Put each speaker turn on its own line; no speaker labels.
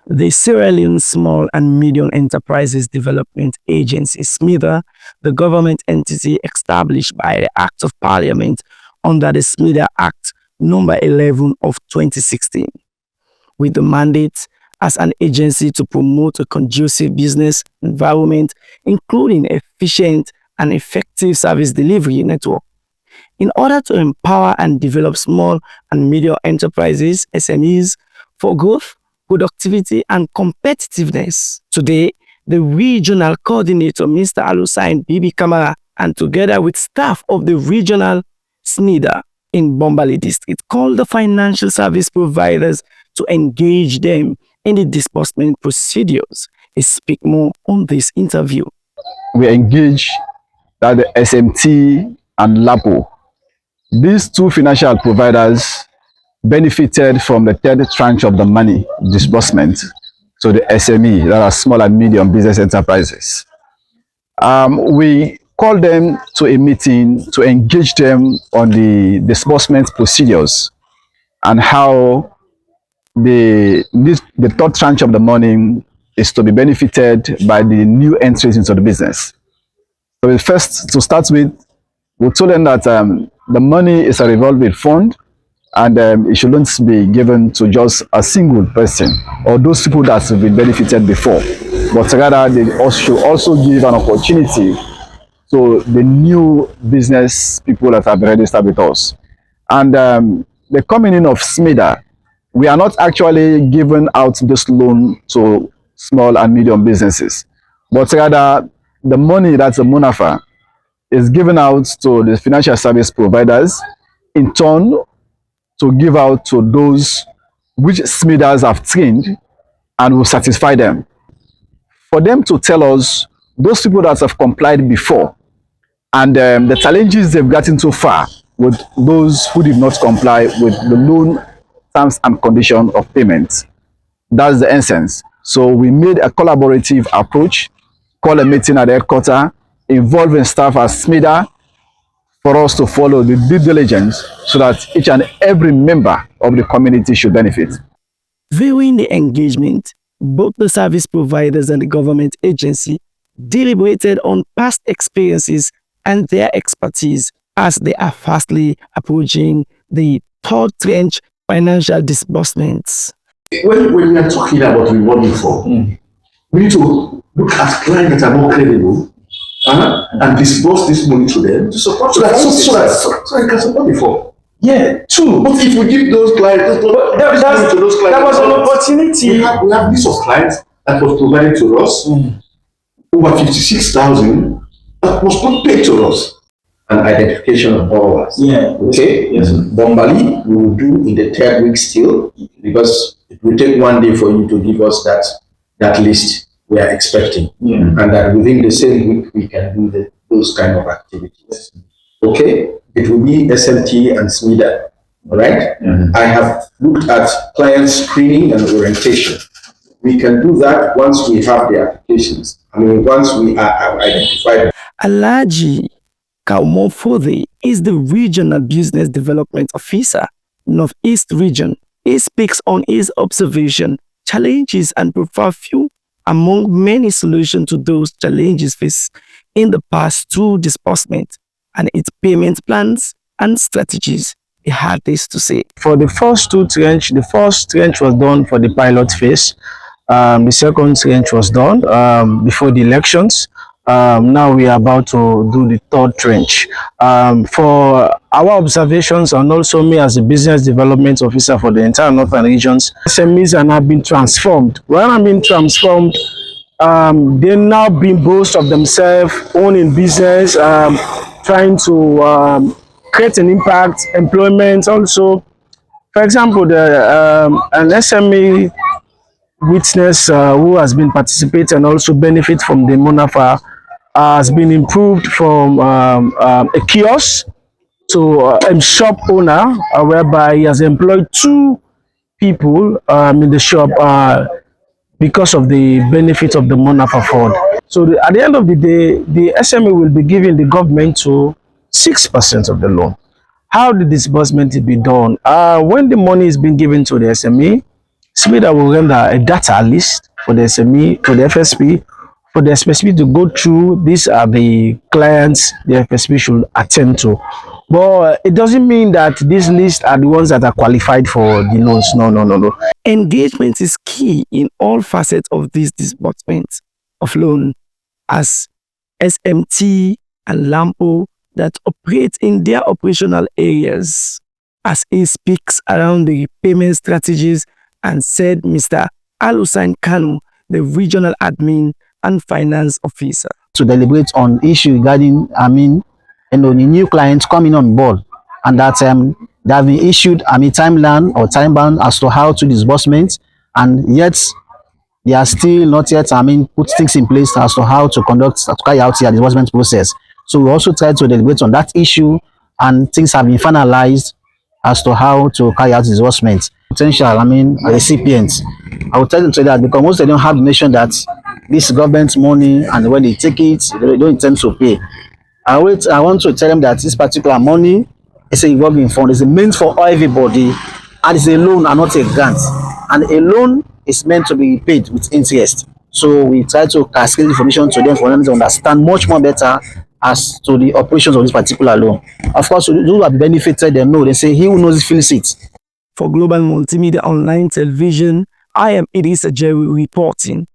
The Sierra Leone Small and Medium Enterprises Development Agency, SMEDA, the government entity established by the Act of Parliament under the SMEDA Act number 11 of 2016, with the mandate as an agency to promote a conducive business environment, including efficient and effective service delivery network. In order to empower and develop small and medium enterprises, SMEs, for growth, productivity, and competitiveness. Today, the regional coordinator, Mr. Alusain Bibi Kamara, and together with staff of the regional SMEDA in Bombali district, called the financial service providers to engage them in the disbursement procedures. I speak more on this interview.
We engage that the SMT and LAPO. These two financial providers benefited from the third tranche of the money disbursement to the SME, that are small and medium business enterprises. We called them to a meeting to engage them on the disbursement procedures and how the third tranche of the money is to be benefited by the new entries into the business. So first, to start with, we told them that the money is a revolving fund, and it shouldn't be given to just a single person or those people that have been benefited before, but rather they should also give an opportunity to the new business people that have registered with us. And the coming in of SMEDA, we are not actually giving out this loan to small and medium businesses, but rather the money that's a MUNAFA is given out to the financial service providers, in turn to give out to those which SMEDAs have trained and will satisfy them. For them to tell us those people that have complied before and the challenges they've gotten so far with those who did not comply with the loan terms and conditions of payment. That's the essence. So we made a collaborative approach, call a meeting at the headquarters, involving staff at SMEDA for us to follow the due diligence so that each and every member of the community should benefit.
Viewing the engagement, both the service providers and the government agency deliberated on past experiences and their expertise as they are fastly approaching the third tranche financial disbursements.
When we are talking about revolving fund, we need to look at clients that are more credible and disburse this money to them to support so I can support the fund.
Yeah, true.
But if we give those clients, to those clients,
that was an opportunity.
We have list of clients that was provided to us, over 56,000 that was not paid to us. An identification of borrowers.
Yeah.
Okay.
Yes.
Bombali, we will do in the third week still, because it will take 1 day for you to give us that list we are expecting, and that within the same week we can do those kind of activities. Okay. It will be SMT and SMEDA. All right. I have looked at client screening and orientation. We can do that once we have the applications. I mean, once we have identified.
Alaji Kaumofode is the Regional Business Development Officer, Northeast Region. He speaks on his observation, challenges, and provides few among many solutions to those challenges faced in the past two disbursements and its payment plans and strategies. He had this to say.
For the first two tranche, the first tranche was done for the pilot phase. The second tranche was done before the elections. Now we are about to do the third tranche. For our observations, and also me as a business development officer for the entire northern regions, SMEs are now being transformed. When I'm being transformed, they're now being boast of themselves, owning business, trying to create an impact, employment also. For example, an SME witness who has been participating and also benefit from the MUNAFA has been improved from a kiosk to a shop owner, whereby he has employed 2 people in the shop because of the benefit of the MUNAFA fund. So at the end of the day, the SME will be giving the government to 6% of the loan. How the disbursement will be done? When the money is being given to the SME, SMEDA will render a data list for the SME, for the FSP, for the FSP to go through. These are the clients the FSP should attend to. But it doesn't mean that these lists are the ones that are qualified for the loans. No, no, no, no.
Engagement is key in all facets of this disbursement of loan, as SMT and LAMPO that operate in their operational areas. As he speaks around the payment strategies, and said Mr. Alusain Kanu, the regional admin and finance officer.
To deliberate on issue regarding, the new clients coming on board, and that they have been issued, timeline or time bound as to how to disbursement, and yet they are still not yet, put things in place as to how to carry out their disbursement process. So we also try to deliberate on that issue, and things have been finalized as to how to carry out disbursement. Potential, recipients, I will tell them to that, because most of them have the notion that this government money, and when they take it, they don't intend to pay. I want to tell them that this particular money is a revolving fund. It's meant for everybody, and it's a loan and not a grant. And a loan is meant to be paid with interest. So we try to cascade information to them for them to understand much more better as to the operations of this particular loan. Of course, those who have benefited, they know. They say, he who knows it feels it.
For Global Multimedia Online Television, I am Idris Jerry reporting.